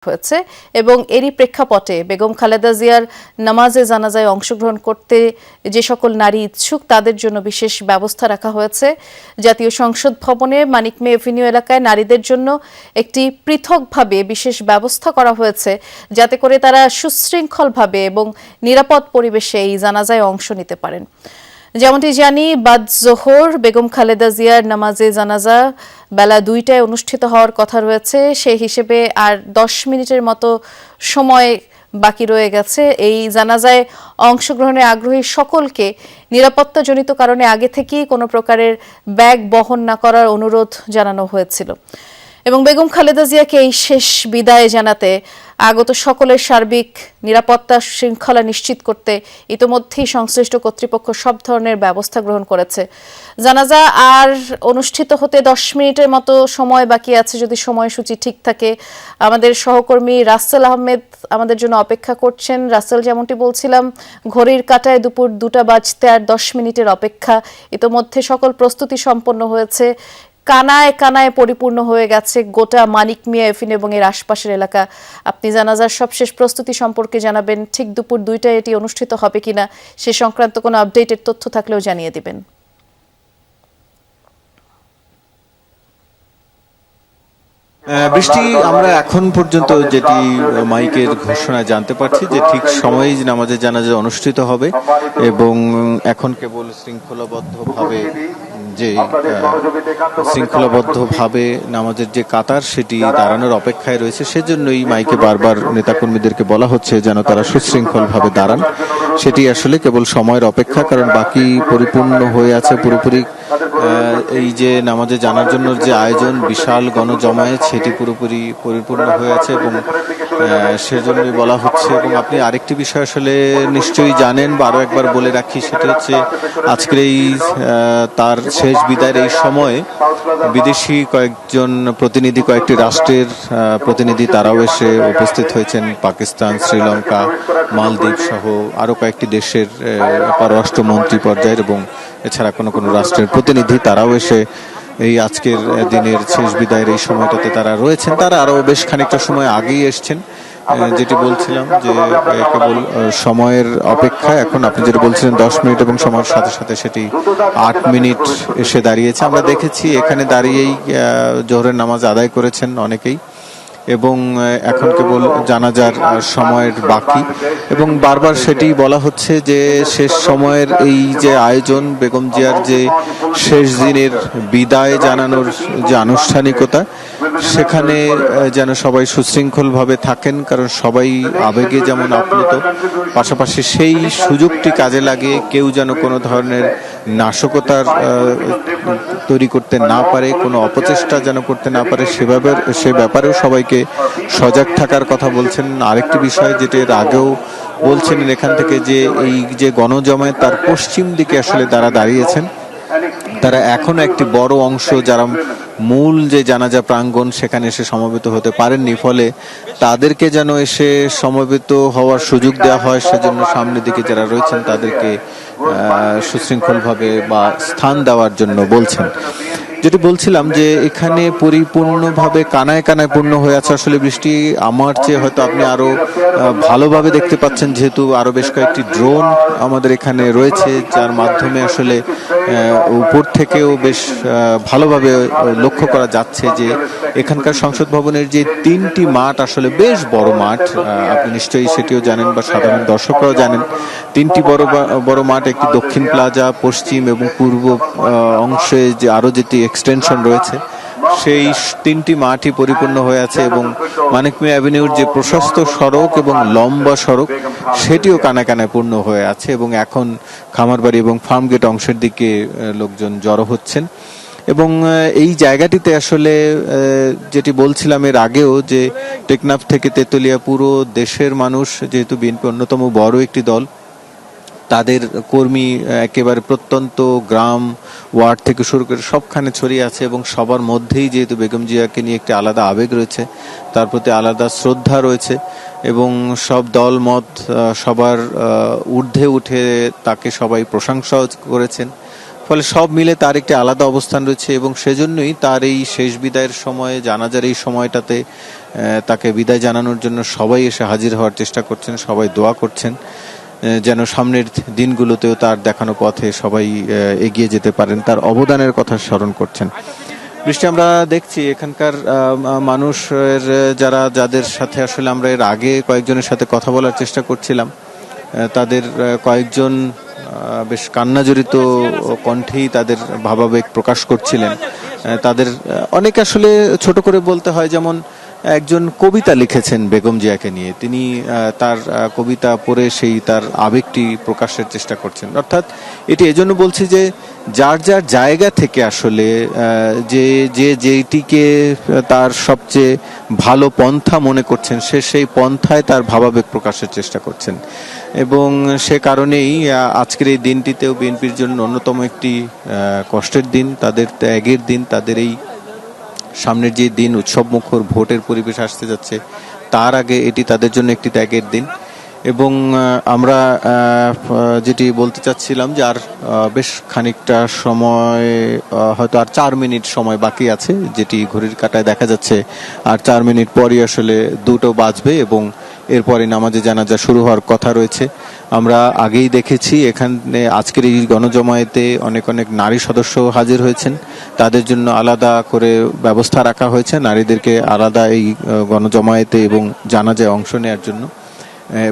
হয়েছে এবং এরই প্রেক্ষাপটে বেগম খালেদা জিয়ার নামাজে জানাজায় অংশগ্রহণ করতে যে সকল নারী ইচ্ছুক তাদের জন্য বিশেষ ব্যবস্থা রাখা হয়েছে। জাতীয় সংসদ ভবনে মানিক মে এভিনিউ এলাকায় নারীদের জন্য একটি পৃথকভাবে বিশেষ ব্যবস্থা করা হয়েছে যাতে করে তারা সুশৃঙ্খলভাবে এবং নিরাপদ পরিবেশে এই জানাজায় অংশ নিতে পারেন। যেমনটি জানি বাদ জোহর বেগম খালেদা জিয়ার নামাজে জানাজা বেলা ২টায় অনুষ্ঠিত হওয়ার কথা রয়েছে। সেই হিসেবে আর ১০ মিনিটের মতো সময় বাকি রয়ে গেছে। এই জানাজায় অংশগ্রহণে আগ্রহী সকলকে নিরাপত্তাজনিত কারণে আগে থেকেই কোনো প্রকারের ব্যাগ বহন না করার অনুরোধ জানানো হয়েছিল এবং বেগম খালেদা জিয়াকে এই শেষ বিদায় জানাতে আগত সকলের সার্বিক নিরাপত্তা শৃঙ্খলা নিশ্চিত করতে ইতোমধ্যেই সংশ্লিষ্ট কর্তৃপক্ষ সব ধরনের ব্যবস্থা গ্রহণ করেছে। জানাজা আর অনুষ্ঠিত হতে ১০ মিনিটের মতো সময় বাকি আছে যদি সময়সূচি ঠিক থাকে। আমাদের সহকর্মী রাসেল আহমেদ আমাদের জন্য অপেক্ষা করছেন। রাসেল, যেমনটি বলছিলাম, ঘড়ির কাঁটায় দুপুর ২টা বাজতে আর ১০ মিনিটের অপেক্ষা। ইতোমধ্যে সকল প্রস্তুতি সম্পন্ন হয়েছে, কানায় কানায় পরিপূর্ণ হয়ে গেছে গোটা মানিক মিয়া এভিনিউ এবং এর আশপাশের এলাকা। আপনি জানাজার সবশেষ প্রস্তুতি সম্পর্কে জানাবেন, ঠিক দুপুর ২টায় এটি অনুষ্ঠিত হবে কিনা সে সংক্রান্ত কোনো আপডেটের তথ্য থাকলেও জানিয়ে দিবেন। বৃষ্টি, আমরা এখন পর্যন্ত যেটি মাইকের ঘোষণা জানতে পারছি যে ঠিক সময়ে নামাজে জানাজা অনুষ্ঠিত হবে এবং এখন কেবল শৃঙ্খলাবদ্ধভাবে নামাজের যে কাতার সেটি দাঁড়ানোর অপেক্ষায় রয়েছে। সেজন্যই মাইকে বারবার নেতাকর্মীদেরকে বলা হচ্ছে যেন তারা সুশৃঙ্খলভাবে দাঁড়ান। সেটি আসলে কেবল সময়ের অপেক্ষা, কারণ বাকি পরিপূর্ণ হয়ে আছে পুরোপুরি। এই যে নামাজে জানার জন্য যে আয়োজন, বিশাল গণজমায়েত, সেটি পুরোপুরি পরিপূর্ণ হয়ে আছে এবং সেজন্যই বলা হচ্ছে। এবং আপনি আরেকটি বিষয় আসলে নিশ্চয়ই জানেন বা আরও একবার বলে রাখি, সেটি হচ্ছে আজকের এই তার শেষ বিদায়ের এই সময়ে বিদেশি কয়েকজন প্রতিনিধি, কয়েকটি রাষ্ট্রের প্রতিনিধি তারাও এসে উপস্থিত হয়েছেন। পাকিস্তান, শ্রীলঙ্কা, মালদ্বীপ সহ আরও কয়েকটি দেশের পররাষ্ট্রমন্ত্রী পর্যায়ের এবং এছাড়া কোনো কোনো রাষ্ট্রের প্রতিনিধি তারাও এসে এই আজকের দিনের শেষ বিদায়ের এই সময়টাতে তারা রয়েছেন। তারা আরও বেশ খানিকটা সময় আগেই এসছেন। যেটি বলছিলাম যে কেবল সময়ের অপেক্ষা। এখন আপনি যেটা বলছিলেন ১০ মিনিট এবং সময়ের সাথে সাথে সেটি ৮ মিনিট এসে দাঁড়িয়েছে। আমরা দেখেছি এখানে দাঁড়িয়েই জোহরের নামাজ আদায় করেছেন অনেকেই এবং এখন কেবল জানাজার সময়ের বাকি এবং বারবার সেটি বলা হচ্ছে যে শেষ সময়ের এই যে আয়োজন, বেগম জিয়ার যে শেষ দিনের বিদায় জানানোর যে আনুষ্ঠানিকতা, সেখানে যেন সবাই সুশৃঙ্খলভাবে থাকেন, কারণ সবাই আবেগে যেমন আপ্লুত, পাশাপাশি সেই সুযোগটি কাজে লাগিয়ে কেউ যেন কোনো ধরনের নাশকতার তৈরি করতে না পারে, কোনো অপচেষ্টা যেন করতে না পারে, সে ব্যাপারেও সবাইকে সজাগ থাকার কথা বলছেন। আরেকটি বিষয় যেটা এর আগেও বলছিলেন এখান থেকে, যে এই যে গণজমায়েত তার পশ্চিম দিকে আসলে তারা দাঁড়িয়েছেন, তারা এখনো একটি বড় অংশ যারা মূল যে জানাজা প্রাঙ্গণ সেখানে এসে সমবেত হতে পারেননি, ফলে তাদেরকে যেন এসে সমবেত হওয়ার সুযোগ দেওয়া হয়। সেজন্য সামনের দিকে যারা রয়েছেন তাদেরকে সুশৃঙ্খলভাবে বা স্থান দেওয়ার জন্য বলছেন। যেটি বলছিলাম যে এখানে পরিপূর্ণভাবে কানায় কানায় পূর্ণ হয়ে আছে। আসলে বৃষ্টি, আমার চেয়ে হয়তো আপনি আরো ভালোভাবে দেখতে পাচ্ছেন, যেহেতু আরো বেশ কয়েকটি ড্রোন আমাদের এখানে রয়েছে, যার মাধ্যমে আসলে উপর থেকেও বেশ ভালোভাবে লক্ষ্য করা যাচ্ছে যে এখানকার সংসদ ভবনের যে ৩টি মাঠ, আসলে বেশ বড় মাঠ, আপনি নিশ্চয়ই সেটিও জানেন বা সাধারণ দর্শকরাও জানেন। ৩টি বড় মাঠ, একটি দক্ষিণ প্লাজা, পশ্চিম এবং পূর্ব অংশে যে আরো যেটি এক্সটেনশন রয়েছে, সেই ৩টি মাঠই পরিপূর্ণ হয়ে আছে এবং মানিক মিয়া অ্যাভিনিউর যে প্রশস্ত সড়ক এবং লম্বা সড়ক সেটিও কানায় কানায় পূর্ণ হয়ে আছে এবং এখন খামারবাড়ি এবং ফার্মগেট অংশের দিকে লোকজন জড়ো হচ্ছেন। এবং এই জায়গাটিতে আসলে যেটি বলছিলাম এর আগেও, যে টেকনাফ থেকে তেতুলিয়া পুরো দেশের মানুষ, যেহেতু বিএনপি অন্যতম বড় একটি দল, তাদের কর্মী একেবারে প্রত্যন্ত গ্রাম, ওয়ার্ড থেকে শুরু করে সবখানে ছড়িয়ে আছে এবং সবার মধ্যেই যেহেতু বেগম জিয়াকে নিয়ে একটি আলাদা আবেগ রয়েছে, তার প্রতি আলাদা শ্রদ্ধা রয়েছে এবং সব দল মত সবার ঊর্ধ্বে উঠে তাকে সবাই প্রশংসা করেছেন। ফলে সব মিলে তার একটি আলাদা অবস্থান রয়েছে এবং সেজন্যই তার এই শেষ বিদায়ের সময়ে, জানাজার এই সময়টাতে তাকে বিদায় জানানোর জন্য সবাই এসে হাজির হওয়ার চেষ্টা করছেন, সবাই দোয়া করছেন যেন সামনের দিনগুলোতেও তার দেখানো পথে সবাই এগিয়ে যেতে পারেন, তার অবদানের কথা স্মরণ করছেন। বৃষ্টি, আমরা দেখছি এখানকার মানুষের যাদের সাথে আসলে আমরা এর আগে কয়েকজনের সাথে কথা বলার চেষ্টা করছিলাম, তাদের কয়েকজন বেশ কান্নাজড়িত কণ্ঠেই তাদের ভাবাবেগ প্রকাশ করছিলেন। তাদের অনেক আসলে ছোট করে বলতে হয়, যেমন একজন কবিতা লিখেছেন বেগম জিয়াকে নিয়ে, তিনি তার কবিতা পড়ে সেই তার আবেগটি প্রকাশের চেষ্টা করছেন। অর্থাৎ এটি এজন্য বলছি যে যার যার জায়গা থেকে আসলে যেটিকে তার সবচেয়ে ভালো পন্থা মনে করছেন, সে সেই পন্থায় তার ভাবাবেগ প্রকাশের চেষ্টা করছেন। এবং সে কারণেই আজকের এই দিনটিতেও বিএনপির জন্য অন্যতম একটি কষ্টের দিন, তাদের ত্যাগের দিন। তাদের এই সামনের যে দিন উৎসবমুখর ভোটের পরিবেশ আসতে যাচ্ছে, তার আগে এটি তাদের জন্য একটি ত্যাগের দিন। এবং আমরা যেটি বলতে চাচ্ছিলাম যে আর বেশ খানিকটা সময়, হয়তো আর 4 মিনিট সময় বাকি আছে, যেটি ঘড়ির কাঁটায় দেখা যাচ্ছে আর 4 মিনিট পরই আসলে 2টো বাজবে এবং এরপরে নামাজে জানাজা শুরু হওয়ার কথা রয়েছে। আমরা আগেই দেখেছি এখানে আজকের এই গণজমায়েতে অনেক অনেক নারী সদস্য হাজির হয়েছেন, তাদের জন্য আলাদা করে ব্যবস্থা রাখা হয়েছে, নারীদেরকে আলাদা এই গণজমায়েতে এবং জানাজায় অংশ নেওয়ার জন্য।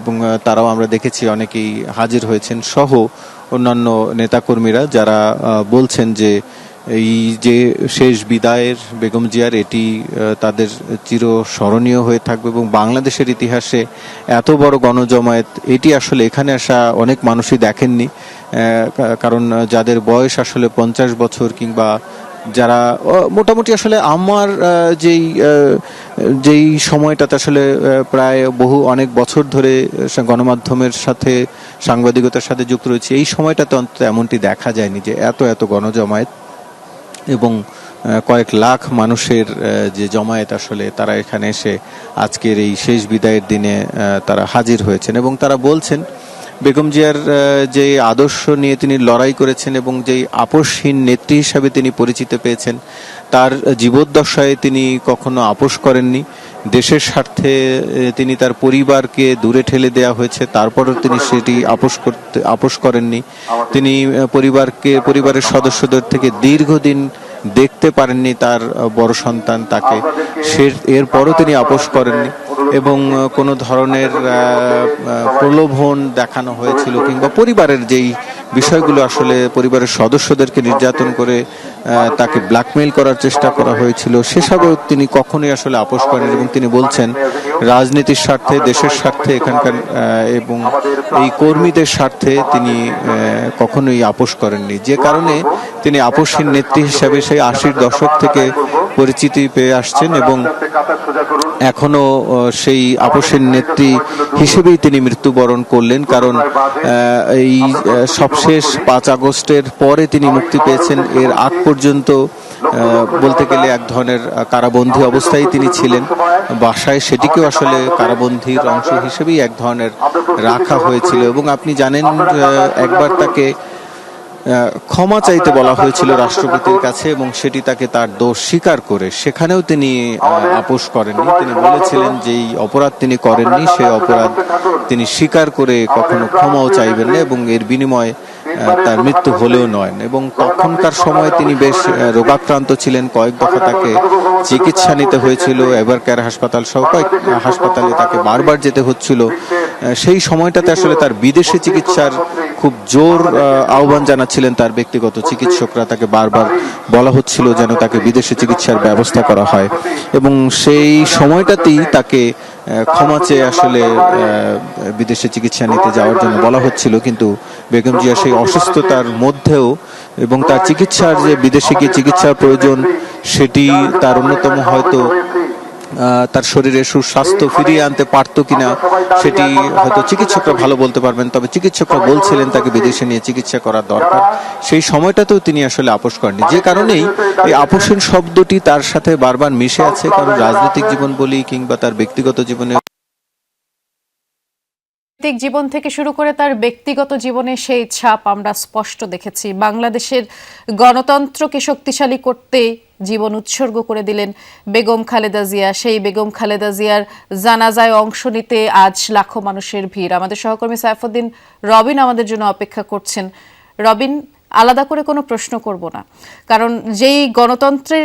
এবং তারাও আমরা দেখেছি অনেকেই হাজির হয়েছেন, সহ অন্যান্য নেতাকর্মীরা যারা বলছেন যে এই যে শেষ বিদায়ের বেগম জিয়ার, এটি তাদের চিরস্মরণীয় হয়ে থাকবে এবং বাংলাদেশের ইতিহাসে এত বড় গণজমায়েত এটি আসলে এখানে আসা অনেক মানুষই দেখেননি। কারণ যাদের বয়স আসলে 50 বছর কিংবা যারা মোটামুটি আসলে আমার যেই সময়টাতে আসলে প্রায় অনেক বছর ধরে গণমাধ্যমের সাথে, সাংবাদিকতার সাথে যুক্ত রয়েছে, এই সময়টাতে অন্তত এমনটি দেখা যায়নি যে এত গণজমায়েত এবং কয়েক লাখ মানুষের যে জমায়েত, আসলে তারা এখানে এসে আজকের এই শেষ বিদায়ের দিনে তারা হাজির হয়েছেন। এবং তারা বলছেন বেগম জিয়ার যে আদর্শ নিয়ে তিনি লড়াই করেছেন এবং যেই আপোষহীন নেত্রী হিসাবে তিনি পরিচিতি পেয়েছেন, তার জীবদ্দশায় তিনি কখনো আপোষ করেননি। দেশের স্বার্থে তিনি তার পরিবারকে দূরে ঠেলে দেওয়া হয়েছে, তারপরও তিনি সেটি আপোষ করেননি। তিনি পরিবারের সদস্যদের থেকে দীর্ঘদিন দেখতে পারেননি তার বড় সন্তান তাকে, এরপরও তিনি আপোষ করেননি। এবং কোনো ধরনের প্রলোভন দেখানো হয়েছিল কিংবা পরিবারের যেই বিষয়গুলো আসলে পরিবারের সদস্যদেরকে নির্যাতন করে তাকে ব্ল্যাকমেইল করার চেষ্টা করা হয়েছিল, সেসবেও তিনি কখনোই আসলে আপোষ করেন। এবং তিনি বলছেন রাজনীতির স্বার্থে, দেশের স্বার্থে, এখানকার এবং এই কর্মীদের স্বার্থে তিনি কখনোই আপোষ করেননি, যে কারণে তিনি আপোষহীন নেত্রী হিসাবে সেই 80-র দশক থেকে পরিচিতি পেয়ে আসছেন এবং এখনো সেই আপোষহীন নেত্রী হিসেবেই তিনি মৃত্যুবরণ করলেন। কারণ এই সবশেষ 5 আগস্টের পরে তিনি মুক্তি পেয়েছেন, এর আগ পর্যন্ত বলতে গেলে এক ধরনের কারাবন্দী অবস্থায় তিনি ছিলেন বাসায়, সেটিকেও আসলে কারাবন্দীর অংশ হিসেবেই এক ধরনের রাখা হয়েছিল। এবং আপনি জানেন একবার তাকে ক্ষমা চাইতে বলা হয়েছিল রাষ্ট্রপতির কাছে এবং সেটি তাকে তার দোষ স্বীকার করে, সেখানেও তিনি আপোষ করেননি। তিনি বলেছিলেন যেই অপরাধ তিনি করেননি সেই অপরাধ তিনি স্বীকার করে কখনো ক্ষমাও চাইবেন না এবং এর বিনিময়ে তার মৃত্যু হলেও নয়। এবং তখনকার সময় তিনি বেশ রোগাক্রান্ত ছিলেন, কয়েক দফা তাকে চিকিৎসা নিতে হয়েছিল, এভারকেয়ার হাসপাতাল সহ কয়েক হাসপাতালে তাকে বারবার যেতে হচ্ছিল। সেই সময়টাতে আসলে তার বিদেশে চিকিৎসার খুব জোর আহ্বান জানাচ্ছিলেন তার ব্যক্তিগত চিকিৎসকরা, তাকে বারবার বলা হচ্ছিল যেন তাকে বিদেশে চিকিৎসার ব্যবস্থা করা হয়। এবং সেই সময়টাতেই তাকে ক্ষমা চেয়ে আসলে বিদেশে চিকিৎসা নিতে যাওয়ার জন্য বলা হচ্ছিল। কিন্তু বেগম জিয়া সেই অসুস্থতার মধ্যেও এবং তার চিকিৎসার যে বিদেশে গিয়ে চিকিৎসার প্রয়োজন, সেটি তার অন্যতম হয়তো তার শরীরে সুস্বাস্থ্য ফিরিয়ে আনতে পারতো কিনা সেটি হয়তো চিকিৎসকরা ভালো বলতে পারবেন, তবে চিকিৎসকরা বলছিলেন তাকে বিদেশে নিয়ে চিকিৎসা করার দরকার। সেই সময়টাতেও তিনি আসলে আপোষ করেননি, যে কারণেই এই আপোষহীন শব্দটি তার সাথে বারবার মিশে আছে। কারণ রাজনৈতিক জীবন বলি কিংবা তার ব্যক্তিগত জীবনে, জীবন থেকে শুরু করে তার ব্যক্তিগত জীবনে সেই ছাপ আমরা স্পষ্ট দেখেছি। বাংলাদেশের গণতন্ত্রকে শক্তিশালী করতে জীবন উৎসর্গ করে দিলেন বেগম খালেদা জিয়া। সেই বেগম খালেদা জিয়ার জানাজায় অংশ নিতে আজ লাখো মানুষের ভিড়। আমাদের সহকর্মী সাইফুদ্দিন রবিন আমাদের জন্য অপেক্ষা করছেন। রবিন, আলাদা করে কোনো প্রশ্ন করব না, কারণ যেই গণতন্ত্রের